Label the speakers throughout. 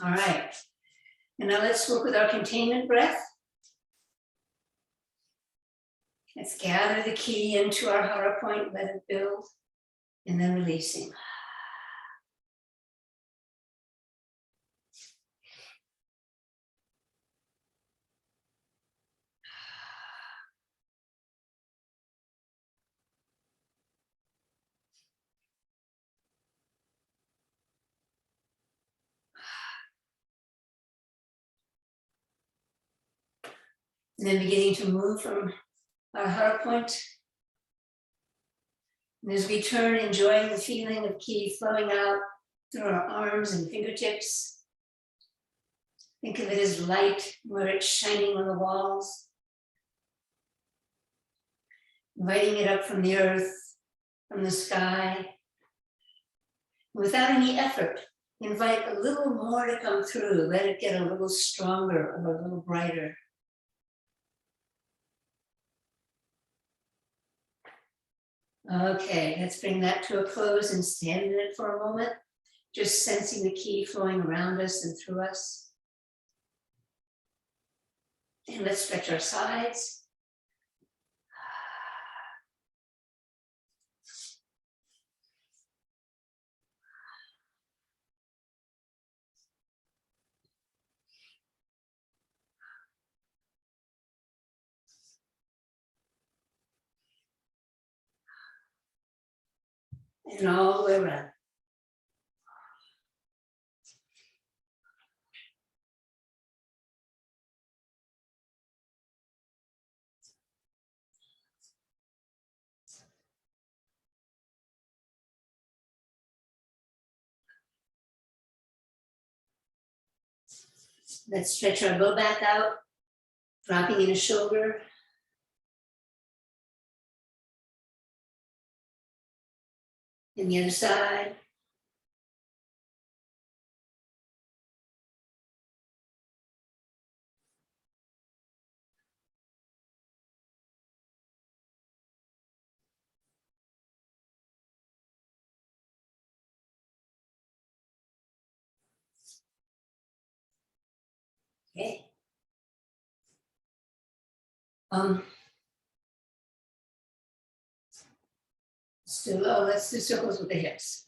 Speaker 1: All right. And now let's work with our containment breath. Let's gather the ki into our heart point, let it build, and then releasing. And then beginning to move from our heart point. And as we turn, enjoying the feeling of ki flowing out through our arms and fingertips. Think of it as light where it's shining on the walls. Inviting it up from the earth, from the sky. Without any effort, invite a little more to come through. Let it get a little stronger or a little brighter. Okay, let's bring that to a close and stand in it for a moment. Just sensing the ki flowing around us and through us. And let's stretch our sides. And all the way around. Let's stretch our low back out, dropping in a shoulder. And the other side. Okay. Still low, let's do circles with the hips.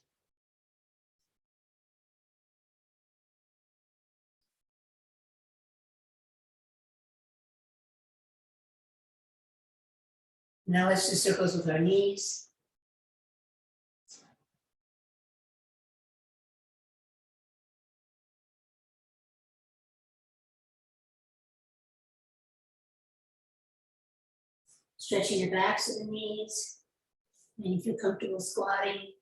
Speaker 1: Now let's do circles with our knees. Stretching your backs to the knees. And you feel comfortable squatting.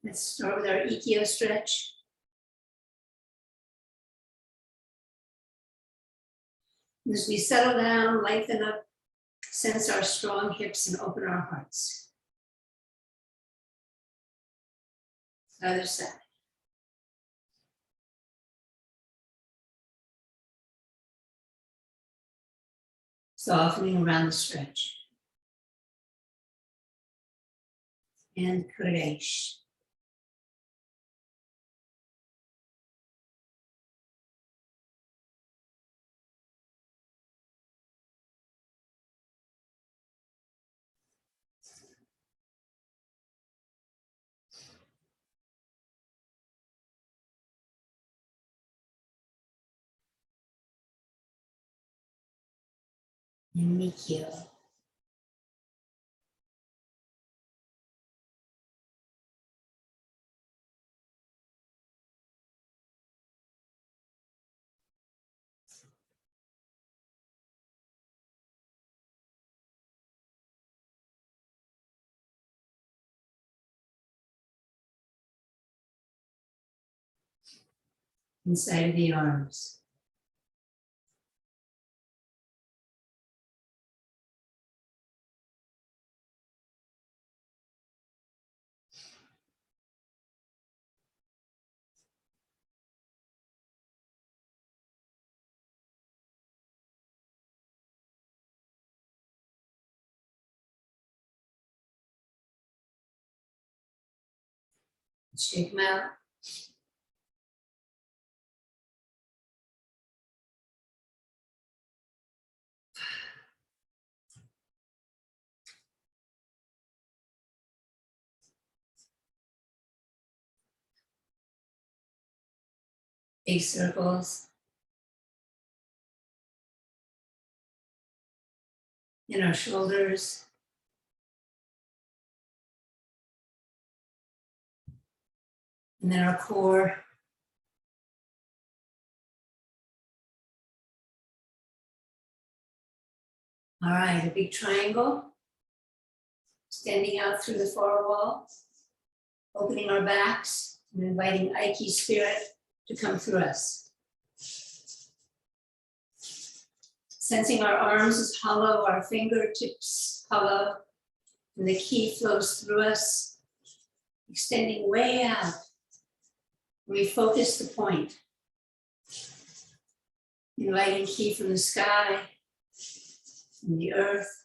Speaker 1: Let's start with our Aikido stretch. As we settle down, lengthen up, sense our strong hips and open our hearts. Other side. Softening around the stretch. And Kodesh. And Mikyo. Inside of the arms. Shake them out. Big circles in our shoulders. And then our core. All right, a big triangle, extending out through the far wall, opening our backs and inviting Aiki spirit to come through us. Sensing our arms as hollow, our fingertips hollow, and the ki flows through us, extending way out. We focus the point, inviting ki from the sky, from the earth,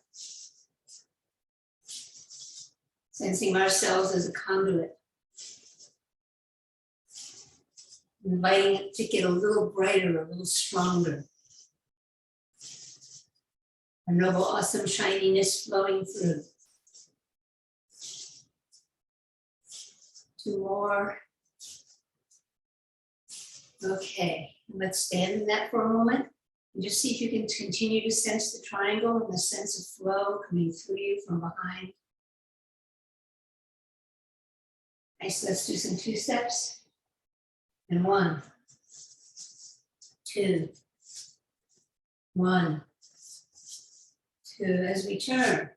Speaker 1: sensing ourselves as a conduit, inviting it to get a little brighter, a little stronger. A noble, awesome shininess flowing through. 2 more. Okay, let's stand in that for a moment. And just see if you can continue to sense the triangle and the sense of flow coming through you from behind. Nice, let's do some 2 steps. And 1, 2, 1, 2. As we turn,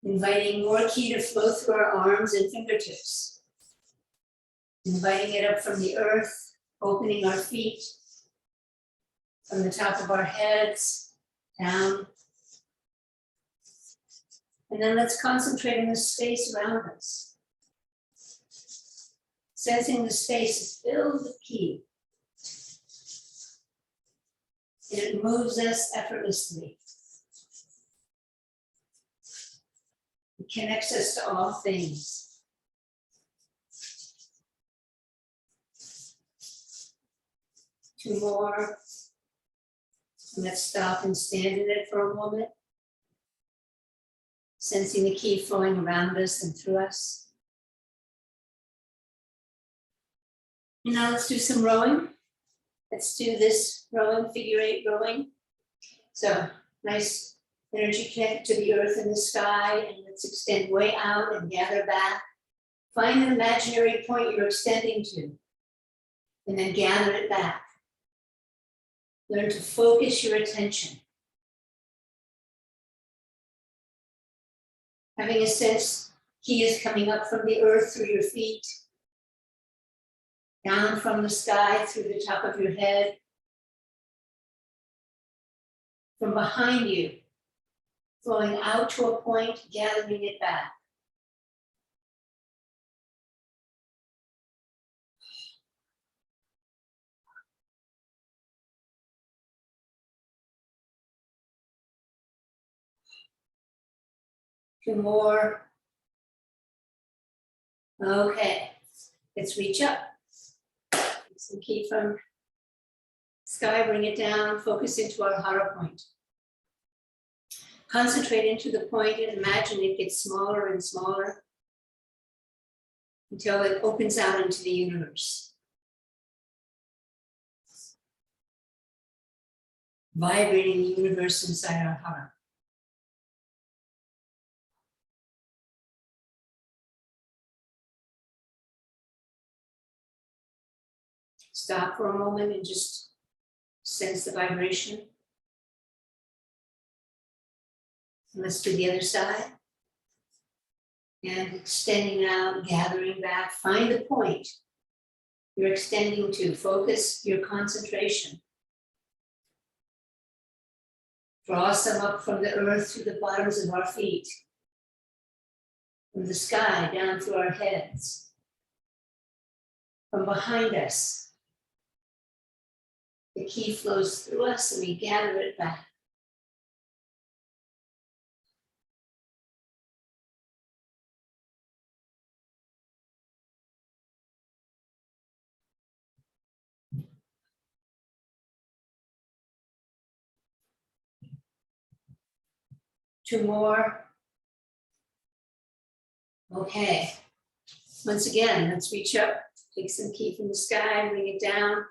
Speaker 1: inviting more ki to flow through our arms and fingertips. Inviting it up from the earth, opening our feet, from the top of our heads, down. And then let's concentrate on the space around us. Sensing the space is filled with ki. And it moves us effortlessly. It connects us to all things. Two more. Let's stop and stand in it for a moment. Sensing the ki flowing around us and through us. And now let's do some rowing. Let's do this rowing, figure 8 rowing. So nice energy connected to the earth and the sky, and let's extend way out and gather back. Find an imaginary point you're extending to, and then gather it back. Learn to focus your attention. Having a sense ki is coming up from the earth through your feet, down from the sky through the top of your head, from behind you, flowing out to a point, gathering it back. Two more. Okay, let's reach up. Get some ki from sky, bring it down, focus into our hara point. Concentrate into the point and imagine it gets smaller and smaller until it opens out into the universe. Vibrating the universe inside our heart. Stop for a moment and just sense the vibration. And let's do the other side. And extending out, gathering back. Find the point you're extending to. Focus your concentration. Draw some up from the earth through the bottoms of our feet. From the sky down through our heads. From behind us. The ki flows through us and we gather it back. 2 more. Okay. Once again, let's reach up, take some ki from the sky, bring it down,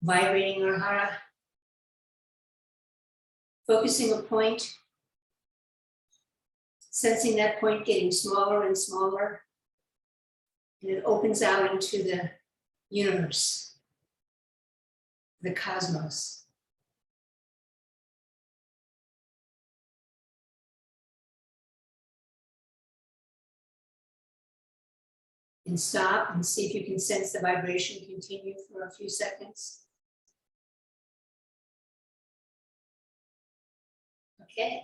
Speaker 1: vibrating our hara. Focusing a point, sensing that point getting smaller and smaller, and it opens out into the universe, the cosmos. And stop and see if you can sense the vibration continue for a few seconds. Okay.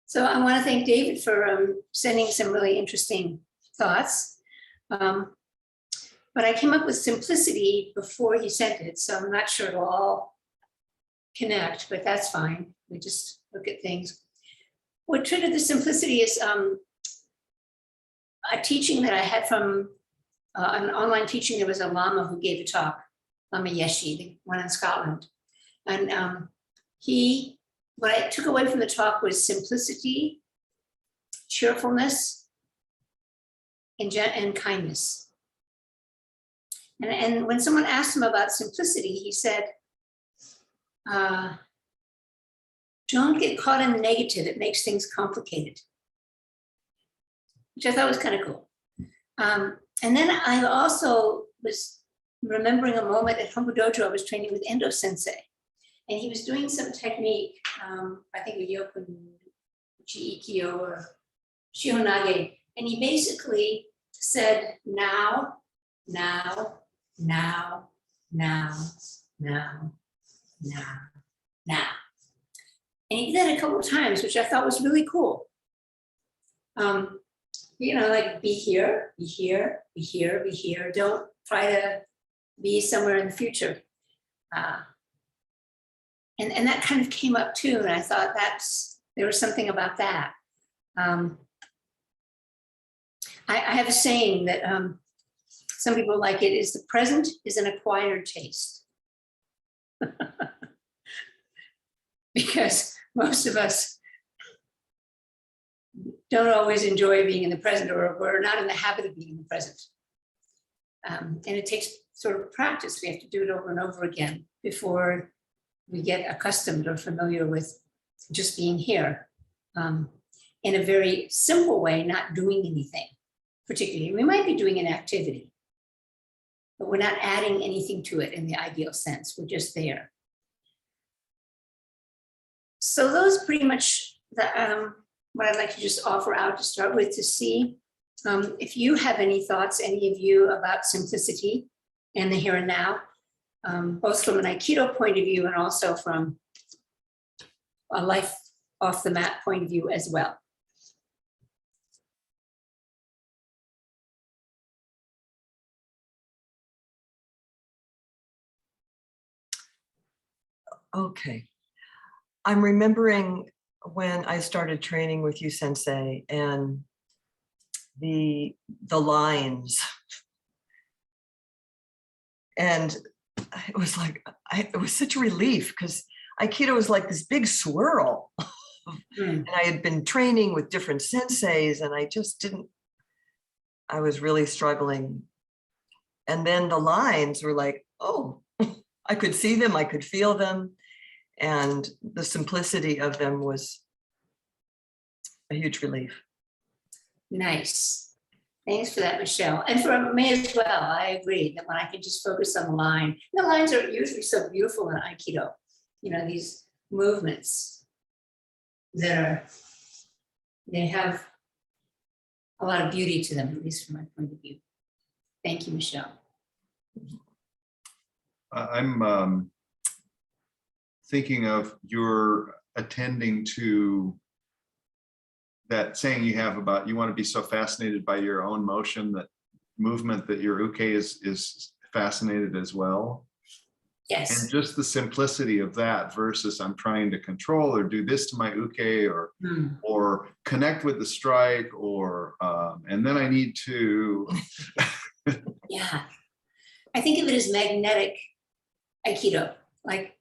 Speaker 1: So I want to thank David for sending some really interesting thoughts. But I came up with simplicity before he sent it, so I'm not sure it'll all connect, but that's fine. We just look at things. What triggered the simplicity is a teaching that I had from an online teaching. There was a Lama who gave a talk, Lama Yeshe, the one in Scotland. And what I took away from the talk was simplicity, cheerfulness, and kindness. And when someone asked him about simplicity, he said, don't get caught in the negative. It makes things complicated, which I thought was kind of cool. And then I also was remembering a moment at Humble Dojo. I was training with Endo Sensei, and he was doing some technique, I think a Yokun Ikyo or Shihonage, and he basically said, now, now, now, now, now, now, now. And he did that a couple of times, which I thought was really cool. Like be here, be here, be here, be here. Don't try to be somewhere in the future. And that kind of came up too. And I thought there was something about that. I have a saying that some people like it is the present is an acquired taste. Because most of us don't always enjoy being in the present, or we're not in the habit of being in the present. And it takes sort of practice. We have to do it over and over again before we get accustomed or familiar with just being here in a very simple way, not doing anything particularly. We might be doing an activity, but we're not adding anything to it in the ideal sense. We're just there. So those pretty much what I'd like to just offer out to start with, to see if you have any thoughts, any of you, about simplicity and the here and now, both from an Aikido point of view and also from a life off the mat point of view as well.
Speaker 2: Okay. I'm remembering when I started training with you, Sensei, and the lines. And it was like, it was such a relief, because Aikido was like this big swirl. And I had been training with different senseis, and I was really struggling. And then the lines were like, oh, I could see them, I could feel them. And the simplicity of them was a huge relief. Nice.
Speaker 1: Thanks for that, Michelle. And for me as well, I agree that when I can just focus on the line, the lines are usually so beautiful in Aikido, these movements that they have a lot of beauty to them, at least from my point of view. Thank you, Michelle.
Speaker 3: I'm thinking of your attending to that saying you have about you want to be so fascinated by your own movement that your uke is fascinated as well.
Speaker 1: Yes.
Speaker 3: And just the simplicity of that versus I'm trying to control or do this to my uke or connect with the strike or and then I need to.
Speaker 1: Yeah. I think of it as magnetic Aikido. Like,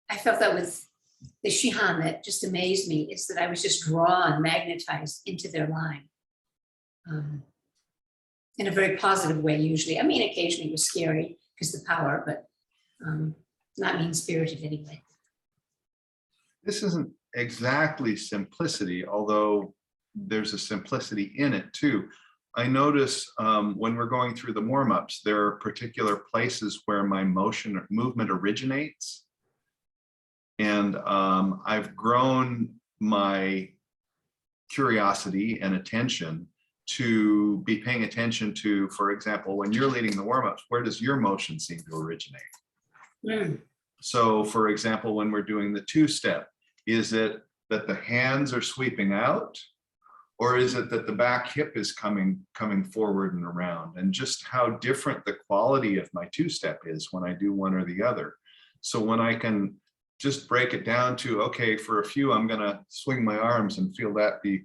Speaker 1: I felt that with the Shihan, that just amazed me, is that I was just drawn, magnetized into their line. In a very positive way, usually. I mean, occasionally it was scary because the power, but not mean-spirited anyway.
Speaker 3: This isn't exactly simplicity, although there's a simplicity in it too. I notice when we're going through the warm-ups, there are particular places where my motion or movement originates. And I've grown my curiosity and attention to be paying attention to, for example, when you're leading the warm-ups, where does your motion seem to originate?
Speaker 1: Mm.
Speaker 3: So for example, when we're doing the two-step, is it that the hands are sweeping out? Or is it that the back hip is coming forward and around? And just how different the quality of my two-step is when I do one or the other. So when I can just break it down to, okay, for a few, I'm gonna swing my arms and feel that be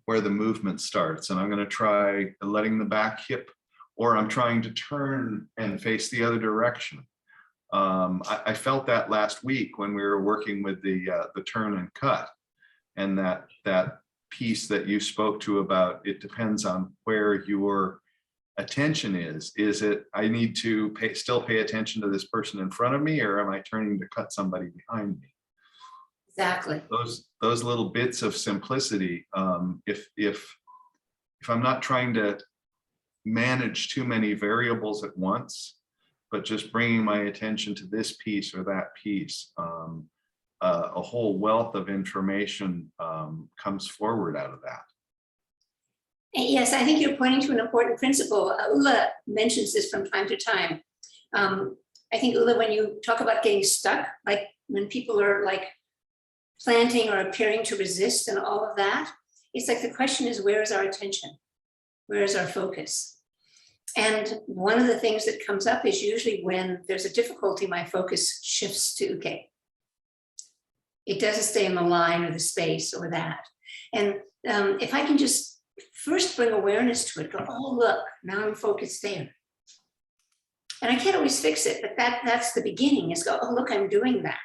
Speaker 3: where the movement starts. And I'm gonna try letting the back hip, or I'm trying to turn and face the other direction. I felt that last week when we were working with the turn and cut, and that piece that you spoke to about, it depends on where your attention is. Is it, I need to still pay attention to this person in front of me, or am I turning to cut somebody behind me?
Speaker 1: Exactly.
Speaker 3: Those little bits of simplicity, if I'm not trying to manage too many variables at once, but just bringing my attention to this piece or that piece, a whole wealth of information comes forward out of that.
Speaker 1: Yes, I think you're pointing to an important principle. Ulla mentions this from time to time. I think, Ulla, when you talk about getting stuck, like when people are like planting or appearing to resist and all of that, it's like the question is, where is our attention? Where is our focus? And one of the things that comes up is usually when there's a difficulty, my focus shifts to uke. It doesn't stay in the line or the space or that. And if I can just first bring awareness to it, go, oh, look, now I'm focused there. And I can't always fix it, but that's the beginning, is go, oh, look, I'm doing that.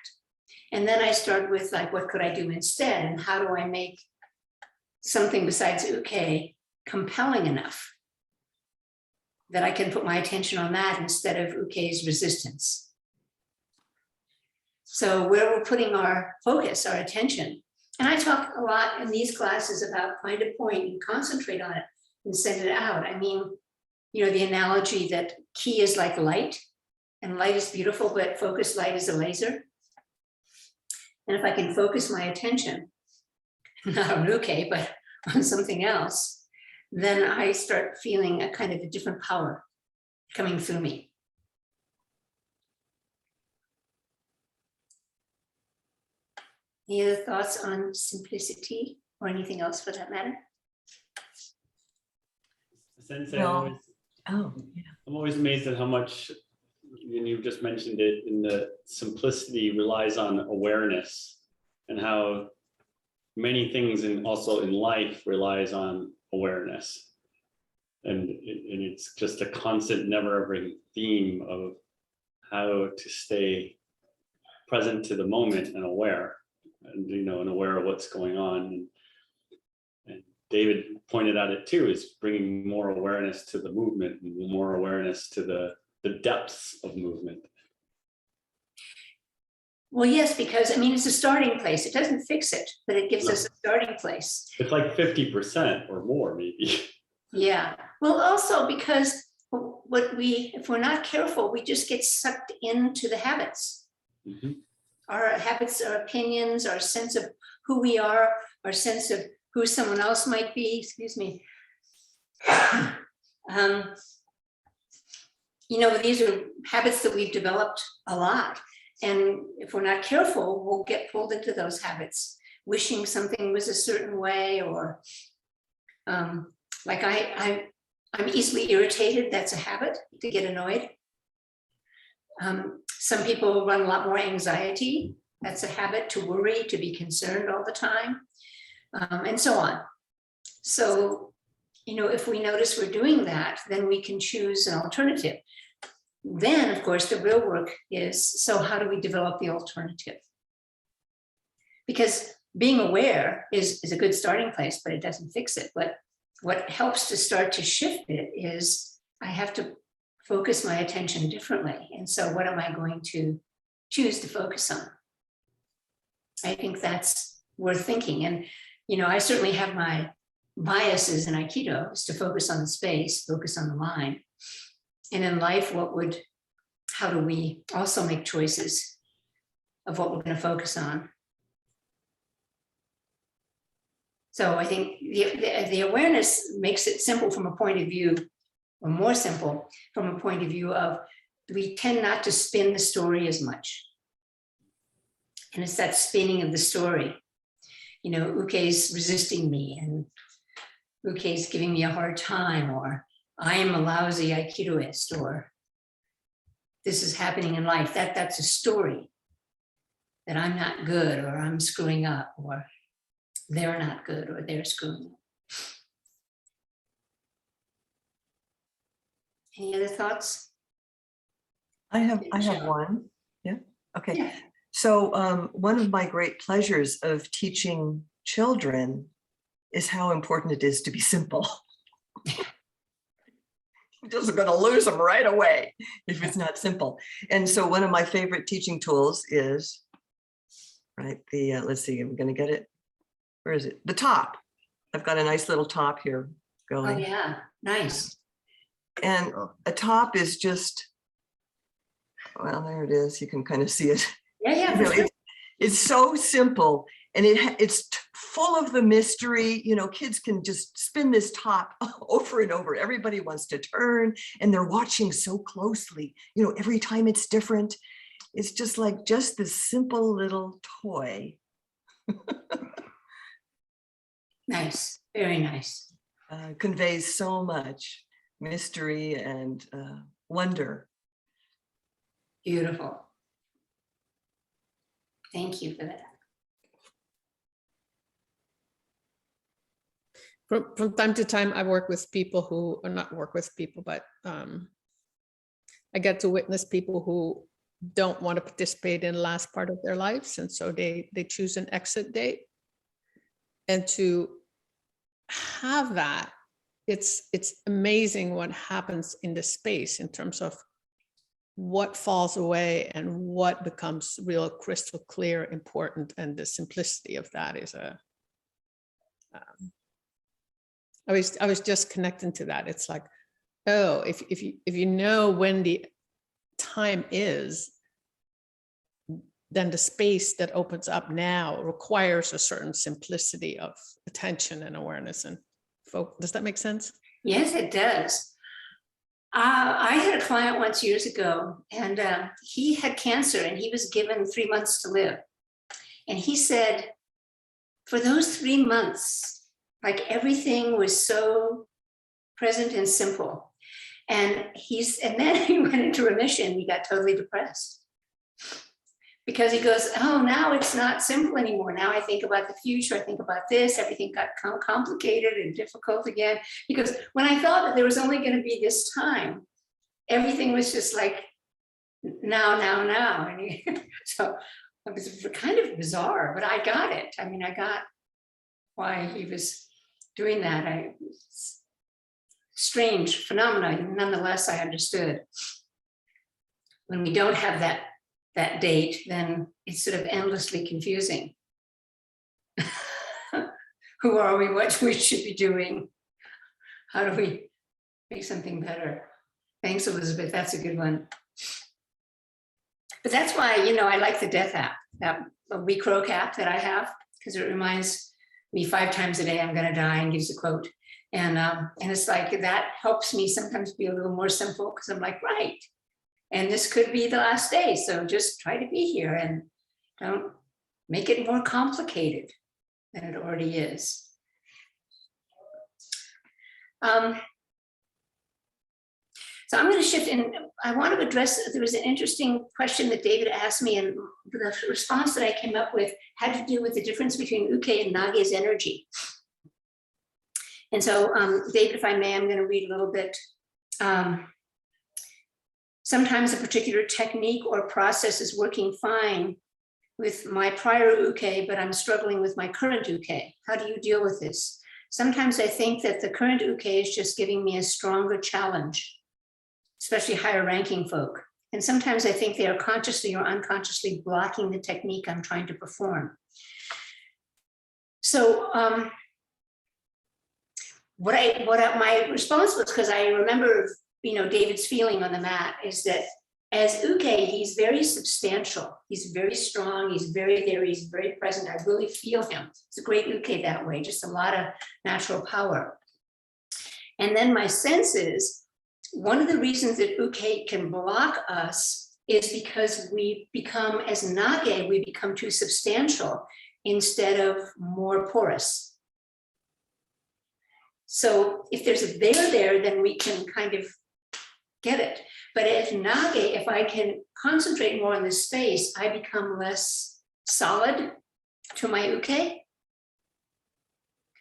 Speaker 1: And then I start with like, what could I do instead? And how do I make something besides uke compelling enough that I can put my attention on that instead of uke's resistance? So where we're putting our focus, our attention, and I talk a lot in these classes about find a point and concentrate on it and send it out. I mean, you know, the analogy that ki is like light, and light is beautiful, but focused light is a laser. And if I can focus my attention, not on uke, but on something else, then I start feeling a kind of a different power coming through me. Any other thoughts on simplicity or anything else for that matter?
Speaker 4: Sensei,
Speaker 2: No. Oh, yeah.
Speaker 4: I'm always amazed at how much, and you've just mentioned it, in the simplicity relies on awareness, and how many things also in life relies on awareness. And it's just a constant, never-ending theme of how to stay present to the moment and aware, and and aware of what's going on. And David pointed out it too, is bringing more awareness to the movement and more awareness to the depths of movement.
Speaker 1: Well, yes, because I mean, it's a starting place. It doesn't fix it, but it gives us a starting place.
Speaker 4: It's like 50% or more, maybe.
Speaker 1: Yeah. Well, also because if we're not careful, we just get sucked into the habits.
Speaker 4: Mm-hmm.
Speaker 1: Our habits, our opinions, our sense of who we are, our sense of who someone else might be. Excuse me. These are habits that we've developed a lot. And if we're not careful, we'll get pulled into those habits, wishing something was a certain way, or like I'm easily irritated. That's a habit, to get annoyed. Some people run a lot more anxiety. That's a habit, to worry, to be concerned all the time, and so on. So, if we notice we're doing that, then we can choose an alternative. Then, of course, the real work is, so how do we develop the alternative? Because being aware is a good starting place, but it doesn't fix it. What helps to start to shift it is I have to focus my attention differently. And so what am I going to choose to focus on? I think that's worth thinking. And, I certainly have my biases in Aikido is to focus on the space, focus on the mind. And in life, how do we also make choices of what we're going to focus on? So I think the awareness makes it simple from a point of view, or more simple from a point of view of we tend not to spin the story as much. And it's that spinning of the story. Uke's resisting me, and Uke's giving me a hard time, or I am a lousy Aikidoist, or this is happening in life. That's a story that I'm not good, or I'm screwing up, or they're not good, or they're screwing up. Any other thoughts?
Speaker 2: I have one. Yeah. Okay.
Speaker 1: Yeah.
Speaker 2: So one of my great pleasures of teaching children is how important it is to be simple. You're just going to lose them right away if it's not simple. And so one of my favorite teaching tools is, right, let's see, I'm going to get it. Where is it? The top. I've got a nice little top here going.
Speaker 1: Oh, yeah. Nice.
Speaker 2: And a top is just, well, there it is. You can kind of see it.
Speaker 1: Yeah. For sure.
Speaker 2: It's so simple, and it's full of the mystery. Kids can just spin this top over and over. Everybody wants to turn, and they're watching so closely. Every time it's different. It's just like this simple little toy.
Speaker 1: Nice. Very nice.
Speaker 2: Conveys so much mystery and wonder.
Speaker 1: Beautiful. Thank you for that.
Speaker 5: From time to time, I work with people who, or not work with people, but I get to witness people who don't want to participate in the last part of their lives. And so they choose an exit date. And to have that, it's amazing what happens in the space in terms of what falls away and what becomes real crystal clear, important. And the simplicity of that is I was just connecting to that. It's like, oh, if you know when the time is, then the space that opens up now requires a certain simplicity of attention and awareness and focus. Does that make sense?
Speaker 1: Yes, it does. I had a client once years ago, and he had cancer, and he was given 3 months to live. And he said, for those 3 months, like everything was so present and simple. And then he went into remission. He got totally depressed because he goes, oh, now it's not simple anymore. Now I think about the future. I think about this. Everything got complicated and difficult again. Because when I thought that there was only going to be this time, everything was just like now. And so it was kind of bizarre, but I got it. I mean, I got why he was doing that. Strange phenomena. Nonetheless, I understood. When we don't have that date, then it's sort of endlessly confusing. Who are we? What we should be doing? How do we make something better? Thanks, Elizabeth. That's a good one. But that's why, I like the death app, that We Croak app that I have, because it reminds me 5 times a day I'm going to die and gives a quote. And it's like that helps me sometimes be a little more simple, because I'm like, right. And this could be the last day. So just try to be here and don't make it more complicated than it already is. So I'm going to shift, and I want to address, there was an interesting question that David asked me, and the response that I came up with had to do with the difference between Uke and Nage's energy. And so, David, if I may, I'm going to read a little bit. Sometimes a particular technique or process is working fine with my prior uke, but I'm struggling with my current uke. How do you deal with this? Sometimes I think that the current uke is just giving me a stronger challenge, especially higher ranking folk. And sometimes I think they are consciously or unconsciously blocking the technique I'm trying to perform. So my response was, because I remember, David's feeling on the mat, is that as uke, he's very substantial. He's very strong. He's very there. He's very present. I really feel him. It's a great uke that way, just a lot of natural power. And then my sense is, one of the reasons that uke can block us is because we become, as nage, we become too substantial instead of more porous. So if there's a there, then we can kind of get it. But as nage, if I can concentrate more on the space, I become less solid to my uke.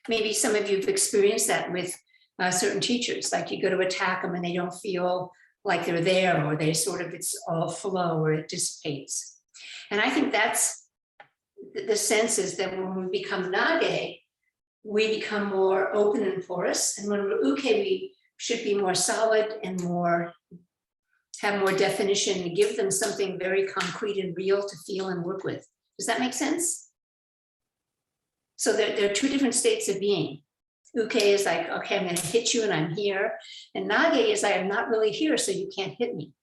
Speaker 1: Maybe some of you have experienced that with certain teachers, like you go to attack them and they don't feel like they're there, or they sort of, it's all flow or it dissipates. And I think that's the sense, is that when we become nage, we become more open and porous. And when we're uke, we should be more solid and have more definition, and give them something very concrete and real to feel and work with. Does that make sense? So there are two different states of being. Uke is like, okay, I'm going to hit you and I'm here. And nage is like, I'm not really here, so you can't hit me.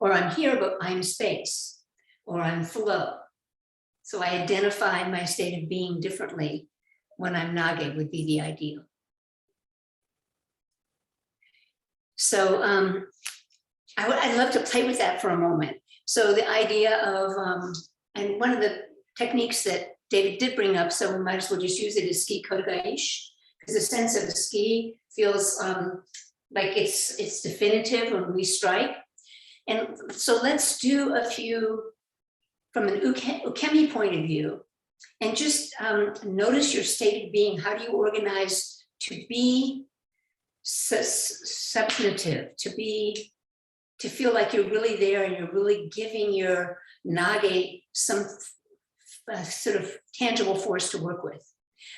Speaker 1: Or I'm here, but I'm space. Or I'm flow. So I identify my state of being differently when I'm nage, would be the ideal. So I'd love to play with that for a moment. So the idea of, and one of the techniques that David did bring up, so we might as well just use it, as ski kodagaish, because the sense of a ski feels like it's definitive when we strike. And so let's do a few from an ukemi point of view, and just notice your state of being. How do you organize to be substantive, to feel like you're really there and you're really giving your nage some sort of tangible force to work with.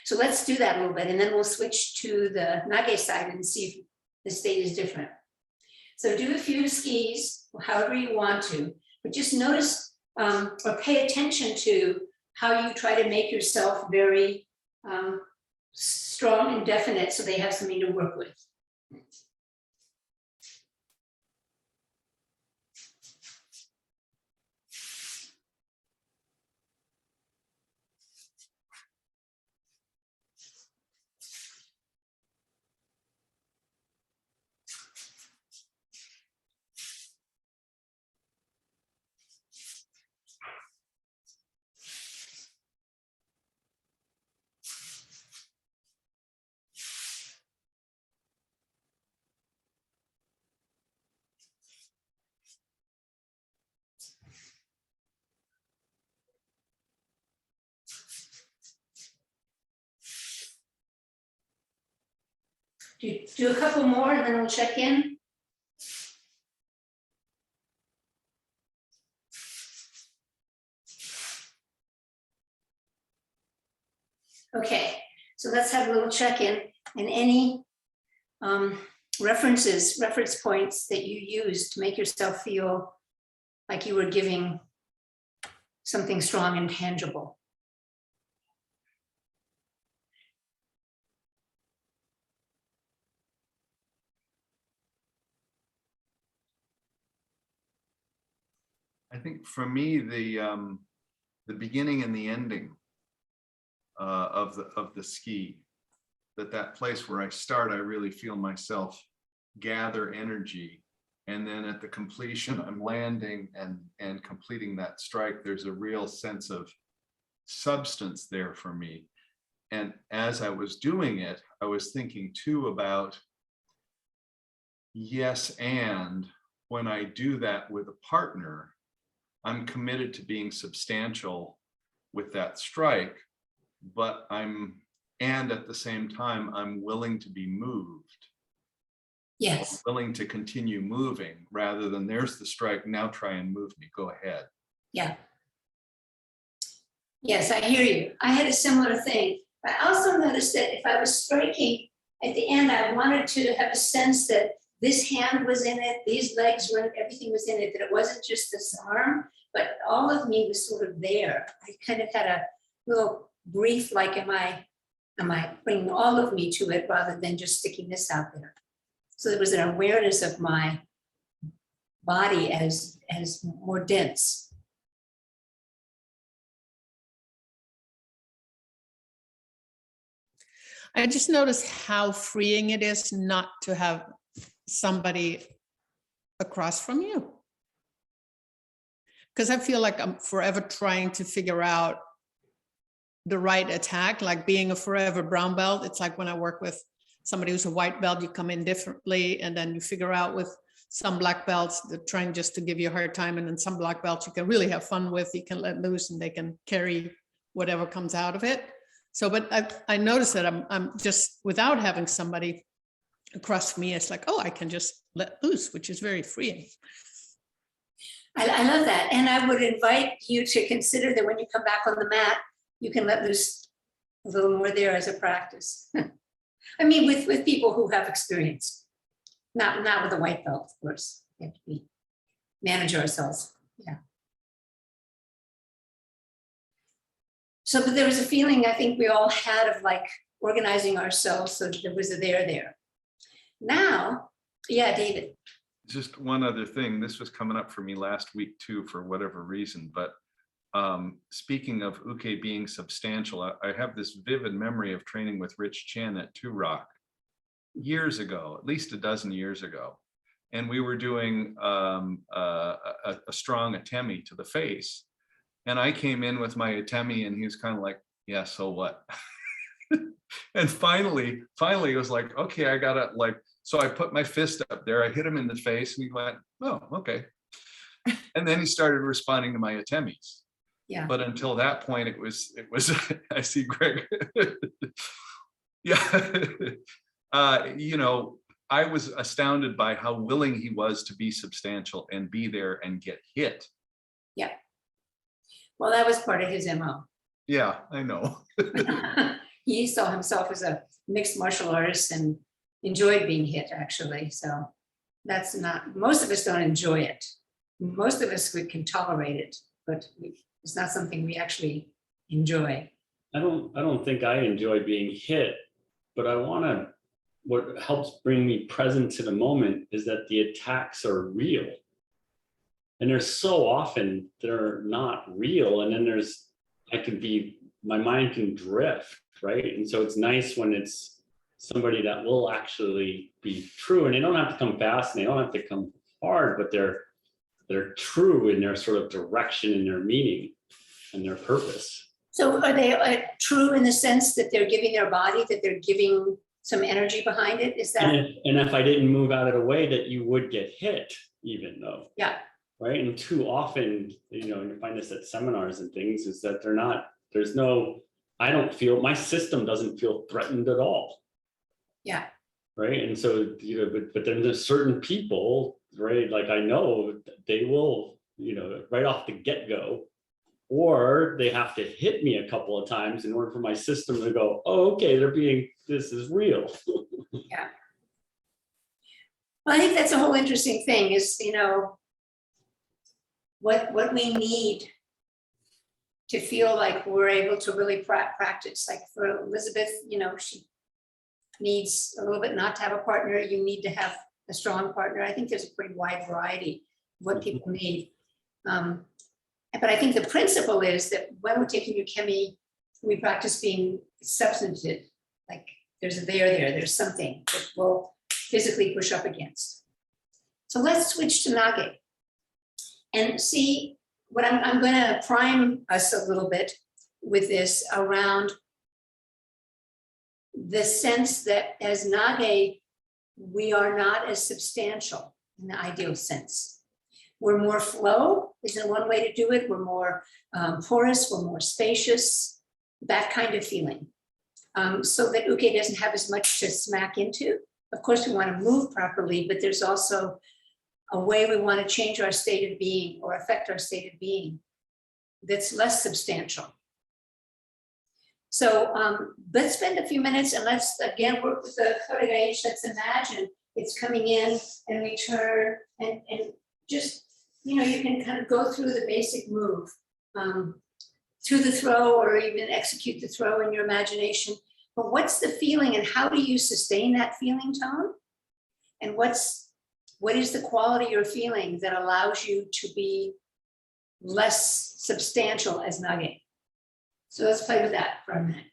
Speaker 1: So let's do that a little bit, and then we'll switch to the nage side and see if the state is different. So do a few skis, however you want to, but just notice or pay attention to how you try to make yourself very strong and definite, so they have something to work with. Do a couple more and then we'll check in. Okay, so let's have a little check-in, and any reference points that you use to make yourself feel like you were giving something strong and tangible.
Speaker 3: I think for me, the beginning and the ending of the ski, that place where I start, I really feel myself gather energy, and then at the completion, I'm landing and completing that strike. There's a real sense of substance there for me. And as I was doing it, I was thinking too about, yes, and when I do that with a partner, I'm committed to being substantial with that strike, but and at the same time, I'm willing to be moved.
Speaker 1: Yes,
Speaker 3: willing to continue moving rather than there's the strike, now try and move me, go ahead.
Speaker 1: yeah. Yes, I hear you. I had a similar thing. I also noticed that if I was striking at the end, I wanted to have a sense that this hand was in it, these legs were, everything was in it, that it wasn't just this arm, but all of me was sort of there. I kind of had a little brief, like, am I bringing all of me to it rather than just sticking this out there? So there was an awareness of my body as more dense.
Speaker 5: I just noticed how freeing it is not to have somebody across from you. Because I feel like I'm forever trying to figure out the right attack, like being a forever brown belt. It's like when I work with somebody who's a white belt, you come in differently, and then you figure out with some black belts, they're trying just to give you a hard time, and then some black belts you can really have fun with, you can let loose and they can carry whatever comes out of it. So, but I noticed that I'm just, without having somebody across from me, it's like, oh, I can just let loose, which is very freeing.
Speaker 1: I love that. And I would invite you to consider that when you come back on the mat, you can let loose a little more there as a practice. I mean, with people who have experience, not with a white belt, of course. We have to manage ourselves. Yeah. So, but there was a feeling I think we all had of like organizing ourselves so that there was a there. Now, yeah, David.
Speaker 3: Just one other thing, this was coming up for me last week too, for whatever reason, but speaking of uke being substantial, I have this vivid memory of training with Rich Chen at Two Rock years ago, at least a dozen years ago. And we were doing a strong atemi to the face. And I came in with my atemi and he was kind of like, yeah, so what? And finally it was like, okay, I gotta like, so I put my fist up there, I hit him in the face and he went, oh, okay. And then he started responding to my atemis.
Speaker 1: Yeah.
Speaker 3: But until that point, it was, I see Greg. Yeah. You know, I was astounded by how willing he was to be substantial and be there and get hit.
Speaker 1: Yeah. Well, that was part of his MO.
Speaker 3: Yeah, I know.
Speaker 1: He saw himself as a mixed martial artist and enjoyed being hit, actually. So that's not, most of us don't enjoy it. Most of us can tolerate it, but it's not something we actually enjoy.
Speaker 4: I don't think I enjoy being hit, but what helps bring me present to the moment is that the attacks are real. And there's so often they're not real. And then my mind can drift, right? And so it's nice when it's somebody that will actually be true, and they don't have to come fast and they don't have to come hard, but they're true in their sort of direction and their meaning and their purpose.
Speaker 1: So are they true in the sense that they're giving their body, that they're giving some energy behind it? Is that?
Speaker 4: And if I didn't move out of the way, that you would get hit, even though.
Speaker 1: Yeah.
Speaker 4: Right. And too often, you know, and you find this at seminars and things, is that I don't feel, my system doesn't feel threatened at all.
Speaker 1: Yeah.
Speaker 4: Right. And so, you know, but then there's certain people, right? Like I know they will, you know, right off the get-go, or they have to hit me a couple of times in order for my system to go, oh, okay, this is real.
Speaker 1: Yeah. Well, I think that's a whole interesting thing is, you know, what we need to feel like we're able to really practice. Like for Elizabeth, you know, she needs a little bit not to have a partner. You need to have a strong partner. I think there's a pretty wide variety of what people need. But I think the principle is that when we're taking ukemi, we practice being substantive. Like there's there's something that we'll physically push up against. So let's switch to nage and see what I'm going to prime us a little bit with this around the sense that as nage, we are not as substantial in the ideal sense. We're more flow, isn't one way to do it. We're more porous, we're more spacious, that kind of feeling. So that uke doesn't have as much to smack into, of course, we want to move properly, but there's also a way we want to change our state of being or affect our state of being that's less substantial. So let's spend a few minutes and let's again work with the Kodagaish. Let's imagine it's coming in and return and just, you know, you can kind of go through the basic move through the throw or even execute the throw in your imagination. But what's the feeling and how do you sustain that feeling, Tone? And what is the quality you're feeling that allows you to be less substantial as nage? So let's play with that for a minute.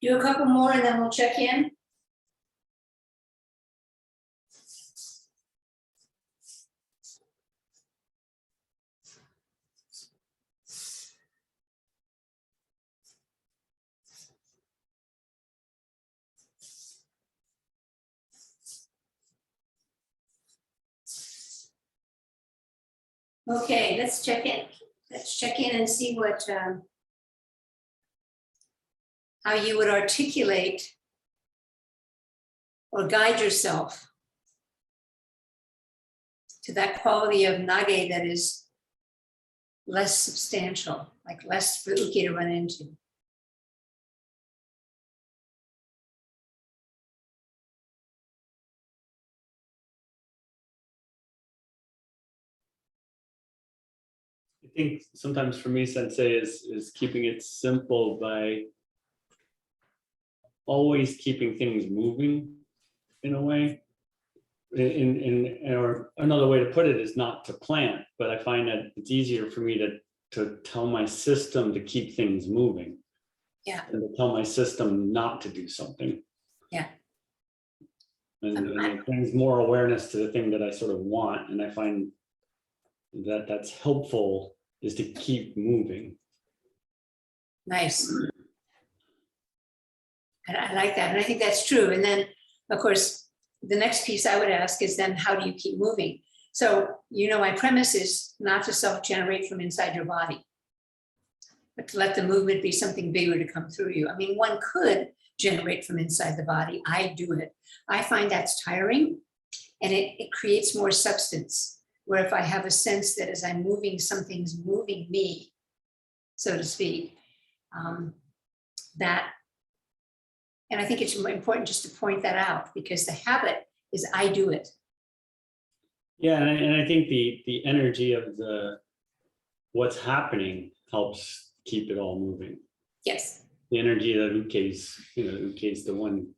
Speaker 1: Do a couple more and then we'll check in. Okay, let's check in. Let's check in and see what how you would articulate or guide yourself to that quality of nage that is less substantial, like less for uke to run into.
Speaker 4: I think sometimes for me, sensei, is keeping it simple by always keeping things moving in a way. Or another way to put it is not to plant, but I find that it's easier for me to tell my system to keep things moving.
Speaker 1: Yeah.
Speaker 4: And to tell my system not to do something.
Speaker 1: Yeah.
Speaker 4: And it brings more awareness to the thing that I sort of want. And I find that that's helpful is to keep moving.
Speaker 1: Nice. I like that. And I think that's true. And then, of course, the next piece I would ask is then how do you keep moving? So, you know, my premise is not to self-generate from inside your body, but to let the movement be something bigger to come through you. I mean, one could generate from inside the body. I do it. I find that's tiring and it creates more substance. Where if I have a sense that as I'm moving, something's moving me, so to speak, that, and I think it's important just to point that out because the habit is I do it.
Speaker 4: Yeah, and I think the energy of what's happening helps keep it all moving.
Speaker 1: Yes.
Speaker 4: The energy that Uke's the one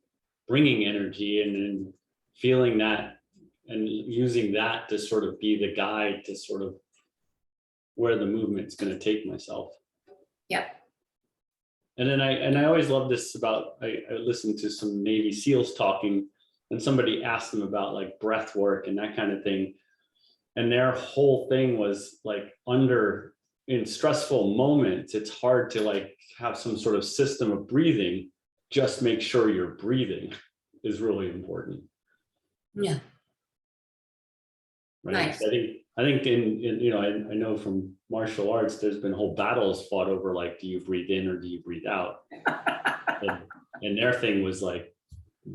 Speaker 4: bringing energy and then feeling that and using that to sort of be the guide to sort of where the movement's going to take myself.
Speaker 1: Yep.
Speaker 4: And then I always love this about, I listened to some Navy SEALs talking and somebody asked them about like breath work and that kind of thing. And their whole thing was like in stressful moments, it's hard to like have some sort of system of breathing. Just make sure you're breathing is really important.
Speaker 1: Yeah,
Speaker 4: Right.
Speaker 1: Nice.
Speaker 4: So I think I know from martial arts, there's been whole battles fought over like, do you breathe in or do you breathe out? And their thing was like,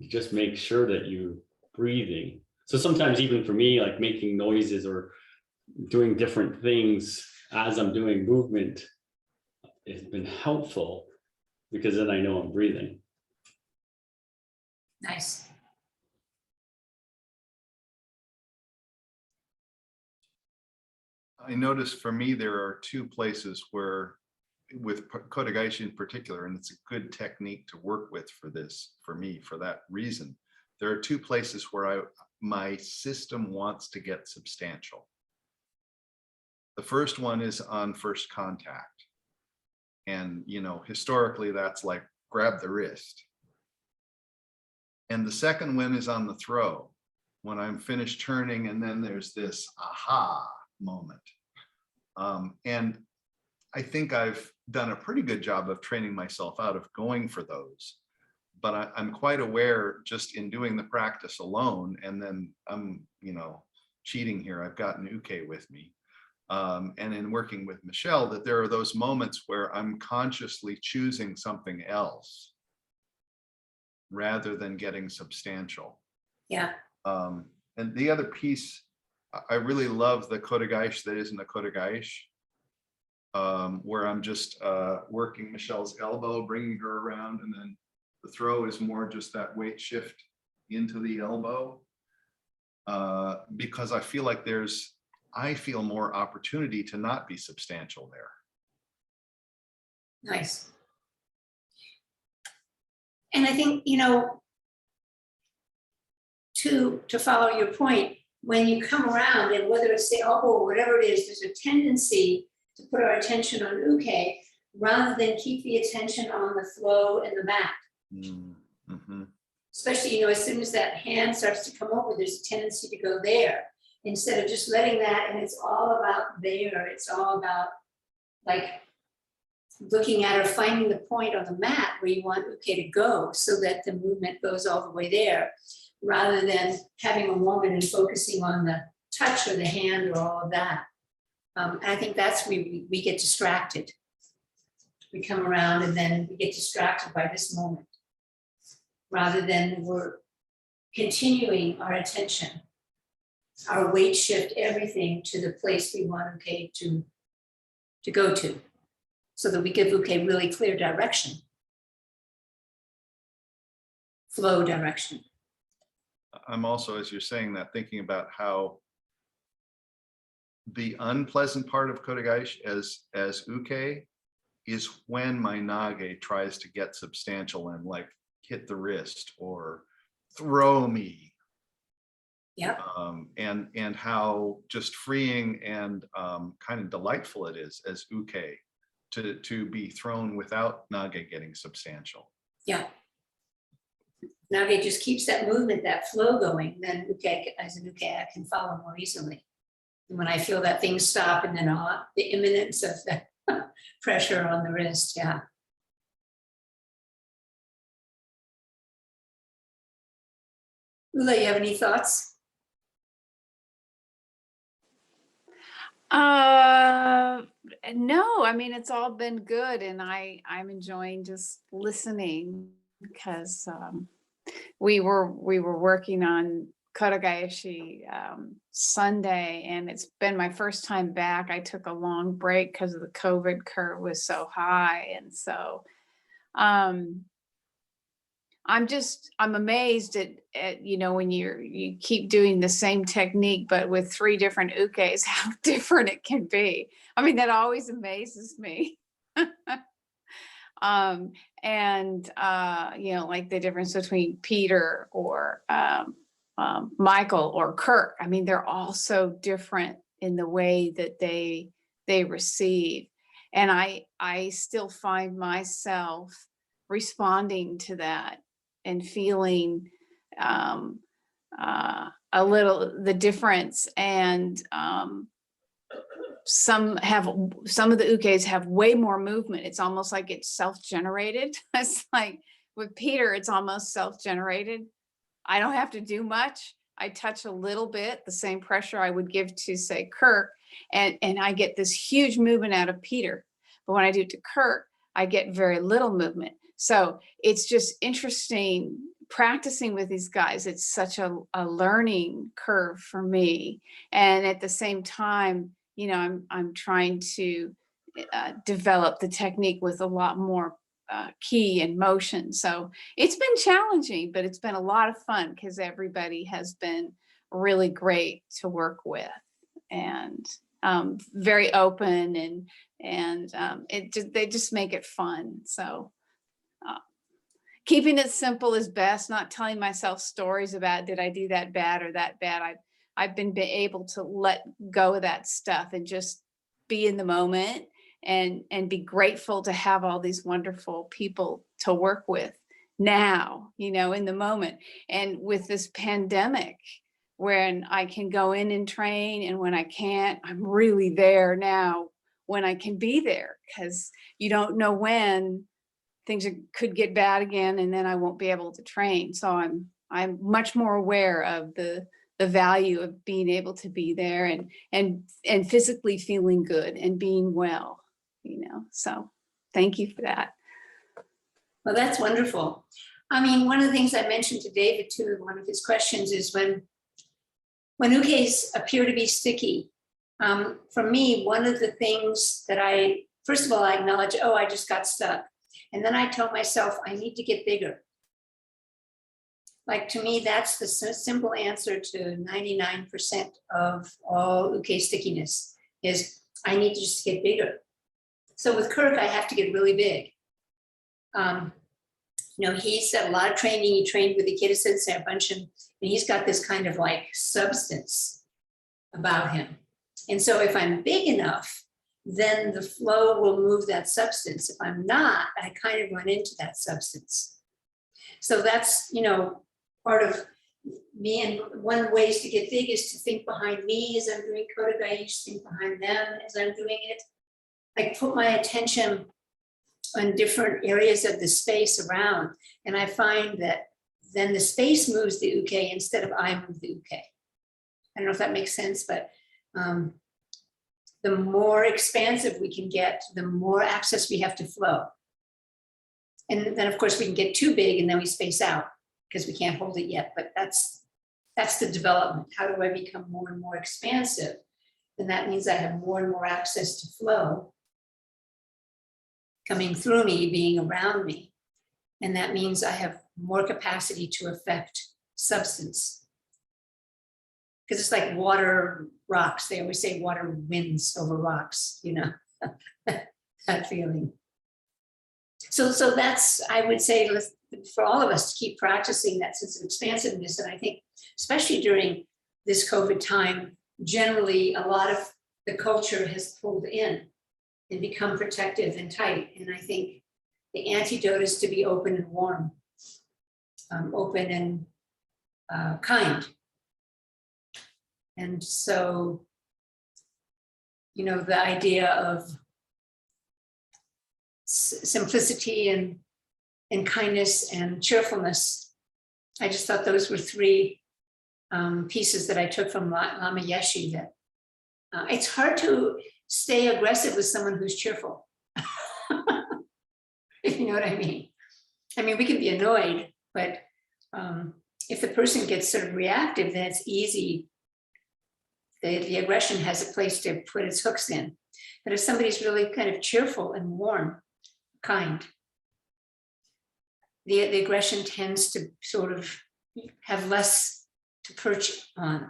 Speaker 4: just make sure that you're breathing. So sometimes even for me, like making noises or doing different things as I'm doing movement, it's been helpful because then I know I'm breathing.
Speaker 1: nice.
Speaker 3: I noticed for me, there are two places where, with Kotegaeshi in particular, and it's a good technique to work with for this, for me, for that reason. There are two places where my system wants to get substantial. The first one is on first contact. And, historically, that's like grab the wrist. And the second one is on the throw, when I'm finished turning, and then there's this aha moment. And I think I've done a pretty good job of training myself out of going for those. But I'm quite aware, just in doing the practice alone, and then I'm, cheating here, I've got an uke with me. And in working with Michelle, that there are those moments where I'm consciously choosing something else rather than getting substantial.
Speaker 1: Yeah,
Speaker 3: And the other piece, I really love the Kotegaeshi that isn't a Kotegaeshi, where I'm just working Michelle's elbow, bringing her around, and then the throw is more just that weight shift into the elbow, because I feel like I feel more opportunity to not be substantial there.
Speaker 1: nice. And I think, to follow your point, when you come around, and whether it's the elbow or whatever it is, there's a tendency to put our attention on uke rather than keep the attention on the flow and the mat.
Speaker 3: Mm-hmm.
Speaker 1: Especially, as soon as that hand starts to come over, there's a tendency to go there instead of just letting that, and it's all about there. It's all about like looking at or finding the point on the mat where you want uke to go so that the movement goes all the way there, rather than having a moment and focusing on the touch or the hand or all of that. And I think that's where we get distracted. We come around and then we get distracted by this moment, rather than we're continuing our attention, our weight shift, everything to the place we want uke to go to, so that we give uke really clear direction, flow direction.
Speaker 3: I'm also, as you're saying that, thinking about how the unpleasant part of Kotegaeshi as uke is when my nage tries to get substantial and like hit the wrist or throw me.
Speaker 1: Yep.
Speaker 3: And how just freeing and kind of delightful it is as uke to be thrown without nage getting substantial.
Speaker 1: Yeah. Nage just keeps that movement, that flow going, then uke, as an uke, I can follow more easily. And when I feel that things stop, and then the imminence of the pressure on the wrist, yeah. Ula, you have any thoughts?
Speaker 6: No, I mean, it's all been good, and I'm enjoying just listening, because we were working on Kotegaeshi Sunday, and it's been my first time back. I took a long break because the COVID curve was so high, and so I'm amazed at when you keep doing the same technique but with 3 different ukes, how different it can be. I mean, that always amazes me. Like the difference between Peter or Michael or Kirk. I mean, they're all so different in the way that they receive, and I still find myself responding to that and feeling a little the difference. And some of the ukes have way more movement. It's almost like it's self-generated. It's like with Peter, it's almost self-generated. I don't have to do much, I touch a little bit, the same pressure I would give to, say, Kirk, and I get this huge movement out of Peter. But when I do it to Kirk, I get very little movement. So it's just interesting practicing with these guys. It's such a learning curve for me. And at the same time, you know, I'm trying to develop the technique with a lot more key and motion. So it's been challenging, but it's been a lot of fun because everybody has been really great to work with, and very open, and they just make it fun. So keeping it simple is best, not telling myself stories about did I do that bad or that bad. I've been able to let go of that stuff and just be in the moment and be grateful to have all these wonderful people to work with now, you know, in the moment. And with this pandemic, when I can go in and train, and when I can't, I'm really there now when I can be there, because you don't know when things could get bad again, and then I won't be able to train. So I'm much more aware of the value of being able to be there and physically feeling good and being well, you know. So thank you for that.
Speaker 1: Well, that's wonderful. I mean, one of the things I mentioned to David too, in one of his questions, is when ukes appear to be sticky, for me, one of the things that first of all, I acknowledge, oh, I just got stuck. And then I tell myself, I need to get bigger. Like, to me, that's the simple answer to 99% of all uke stickiness, is I need to just get bigger. So with Kirk, I have to get really big. You know, he's had a lot of training. He trained with Aikido sensei a bunch, and he's got this kind of like substance about him. And so if I'm big enough, then the flow will move that substance. If I'm not, I kind of run into that substance. So that's, you know, part of me. And one ways to get big is to think behind me as I'm doing Kodogai, think behind them as I'm doing it. I put my attention on different areas of the space around, and I find that then the space moves the uke instead of I move the uke. I don't know if that makes sense, but the more expansive we can get, the more access we have to flow. And then of course we can get too big and then we space out because we can't hold it yet, but that's the development. How do I become more and more expansive? And that means I have more and more access to flow coming through me, being around me. And that means I have more capacity to affect substance. Because it's like water rocks. They always say water wins over rocks, you know, that feeling. So that's, I would say, for all of us to keep practicing that sense of expansiveness. And I think, especially during this COVID time, generally a lot of the culture has pulled in and become protective and tight. And I think the antidote is to be open and warm, open and kind. And so, you know, the idea of simplicity and kindness and cheerfulness, I just thought those were three pieces that I took from Lama Yeshe, that it's hard to stay aggressive with someone who's cheerful. If you know what I mean. I mean, we can be annoyed, but if the person gets sort of reactive, then it's easy. The aggression has a place to put its hooks in. But if somebody's really kind of cheerful and warm, kind, the aggression tends to sort of have less to perch on.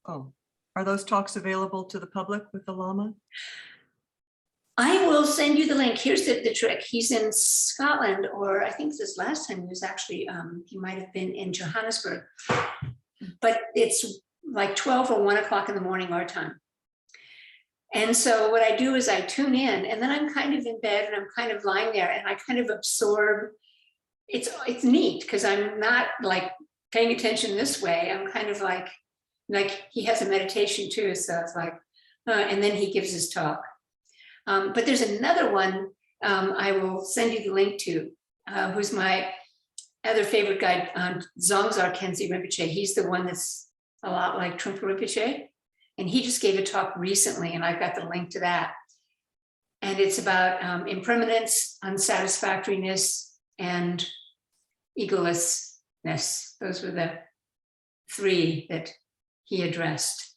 Speaker 2: Oh, are those talks available to the public with the Lama?
Speaker 1: I will send you the link. Here's the trick. He's in Scotland, or I think this last time he was actually, he might have been in Johannesburg, but it's like 12 or 1 o'clock in the morning our time. And so what I do is I tune in, and then I'm kind of in bed and I'm kind of lying there and I kind of absorb. It's neat because I'm not like paying attention this way. I'm kind of like he has a meditation too. So it's like, and then he gives his talk. But there's another one I will send you the link to, who's my other favorite guy, Dzongzar Khyentse Rinpoche. He's the one that's a lot like Trungpa Rinpoche. And he just gave a talk recently, and I've got the link to that. And it's about impermanence, unsatisfactoriness, and egolessness. Those were the three that he addressed.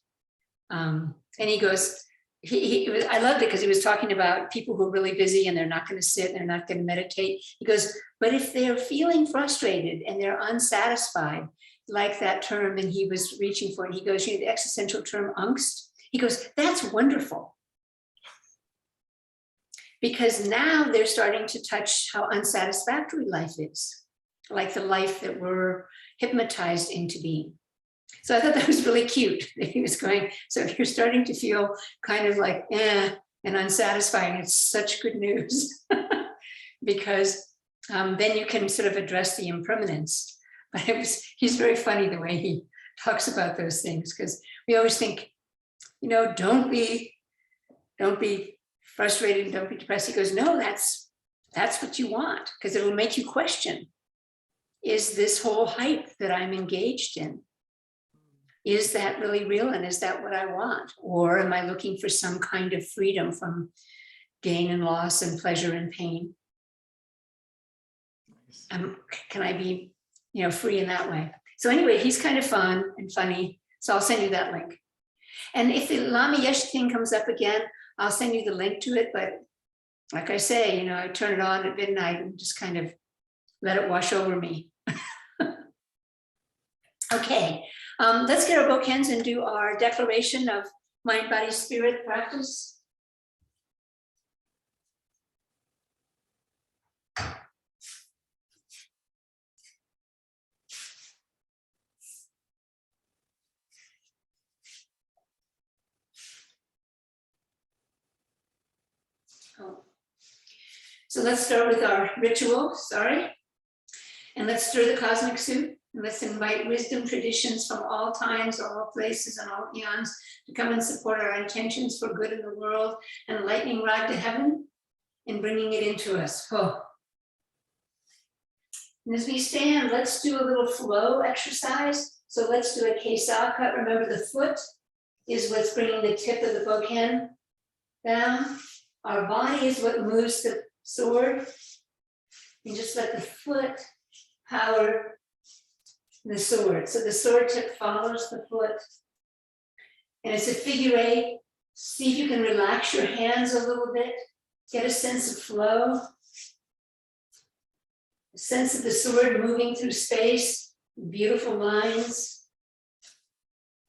Speaker 1: And he goes, I loved it because he was talking about people who are really busy and they're not going to sit, they're not going to meditate. He goes, but if they're feeling frustrated and they're unsatisfied, like that term, and he was reaching for it, he goes, you know, the existential term angst. He goes, that's wonderful. Because now they're starting to touch how unsatisfactory life is, like the life that we're hypnotized into being. So I thought that was really cute that he was going, so if you're starting to feel kind of like, and unsatisfying, it's such good news. Because then you can sort of address the impermanence. But he's very funny the way he talks about those things, because we always think, you know, don't be frustrated, don't be depressed. He goes, no, that's what you want, because it will make you question, is this whole hype that I'm engaged in, is that really real, and is that what I want? Or am I looking for some kind of freedom from gain and loss and pleasure and pain? Can I be, you know, free in that way? So anyway, he's kind of fun and funny. So I'll send you that link. And if the Lama Yeshe thing comes up again, I'll send you the link to it. But like I say, you know, I turn it on at midnight and just kind of let it wash over me. Okay, let's get our book hands and do our declaration of mind, body, spirit practice. Oh. So let's start with our ritual, and let's stir the cosmic soup, and let's invite wisdom traditions from all times, all places, and all eons to come and support our intentions for good in the world, and a lightning rod to heaven and bringing it into us. Oh. And as we stand, let's do a little flow exercise. So let's do a Kesa cut. Remember, the foot is what's bringing the tip of the bokken down. Our body is what moves the sword. And just let the foot power the sword. So the sword tip follows the foot. And it's a figure 8. See if you can relax your hands a little bit. Get a sense of flow. A sense of the sword moving through space. Beautiful lines.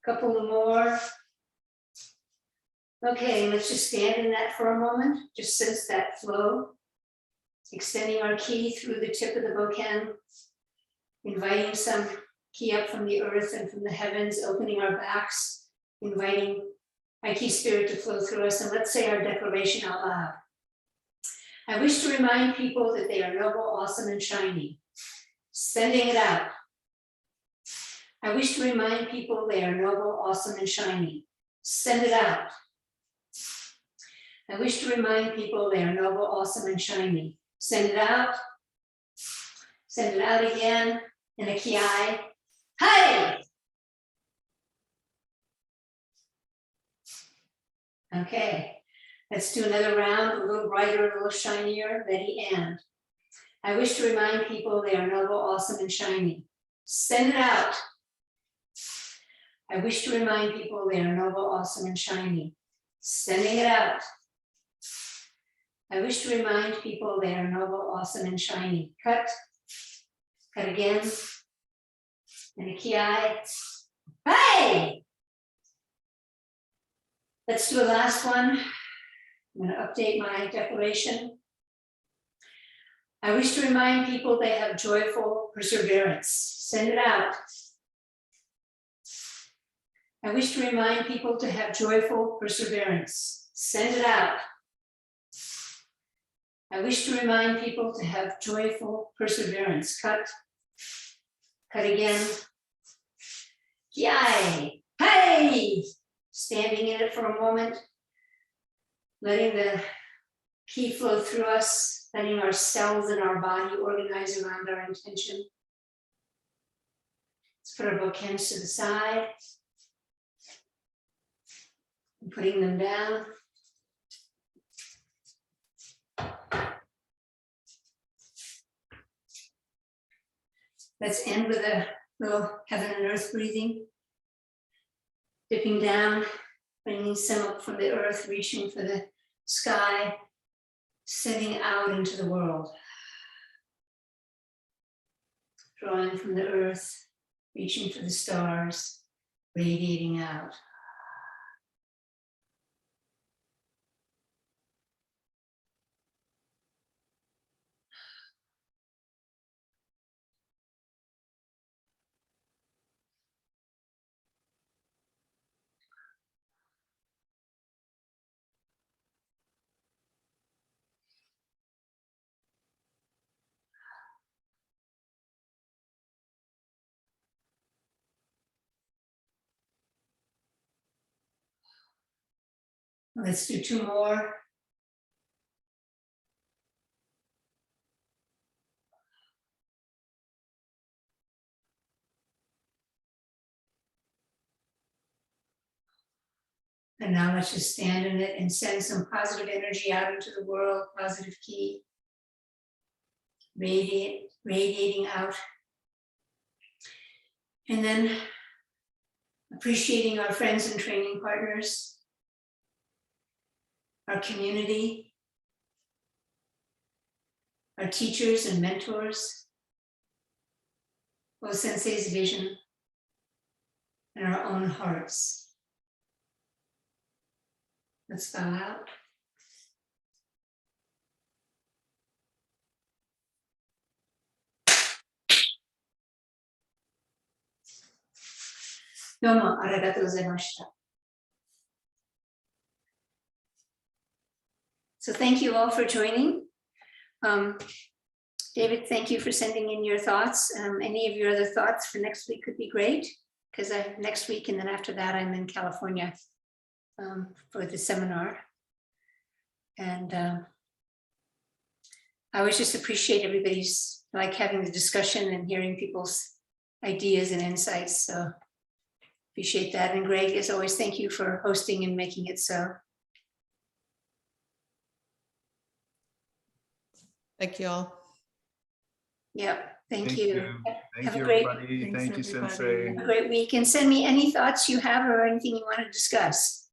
Speaker 1: A couple more. Okay, let's just stand in that for a moment. Just sense that flow. Extending our ki through the tip of the bokken. Inviting some ki up from the earth and from the heavens, opening our backs, inviting Aiki spirit to flow through us. And let's say our declaration out loud. I wish to remind people that they are noble, awesome, and shiny. Sending it out. I wish to remind people they are noble, awesome, and shiny. Send it out. I wish to remind people they are noble, awesome, and shiny. Send it out. Send it out again. And a ki. Hi! Okay, let's do another round, a little brighter, a little shinier. Ready, and. I wish to remind people they are noble, awesome, and shiny. Send it out. I wish to remind people they are noble, awesome, and shiny. Sending it out. I wish to remind people they are noble, awesome, and shiny. Cut. Cut again. And a ki. Hey! Let's do a last one. I'm going to update my declaration. I wish to remind people they have joyful perseverance. Send it out. I wish to remind people to have joyful perseverance. Send it out. I wish to remind people to have joyful perseverance. Cut. Cut again. Yay! Hey! Standing in it for a moment. Letting the ki flow through us. Letting our cells in our body organize around our intention. Let's put our both hands to the side. And putting them down. Let's end with a little heaven and earth breathing. Dipping down, bringing some up from the earth, reaching for the sky, sending out into the world. Drawing from the earth, reaching for the stars, radiating out. Let's do 2 more. And now let's just stand in it and send some positive energy out into the world, positive ki. Radiating out. And then appreciating our friends and training partners, our community, our teachers and mentors, O-sensei's vision, and our own hearts. Let's bow out. Domo arigatou gozaimashita. So thank you all for joining. David, thank you for sending in your thoughts. Any of your other thoughts for next week would be great, because next week and then after that, I'm in California for the seminar. And I always just appreciate everybody's like having the discussion and hearing people's ideas and insights. So appreciate that. And Greg, as always, thank you for hosting and making it so.
Speaker 5: Thank you all.
Speaker 1: Yeah, thank you.
Speaker 3: Thank
Speaker 1: Have a
Speaker 3: you,
Speaker 1: great-
Speaker 3: everybody.
Speaker 2: Thanks,
Speaker 3: Thank you,
Speaker 2: everybody.
Speaker 3: Sensei.
Speaker 1: Have a great week, and send me any thoughts you have or anything you want to discuss.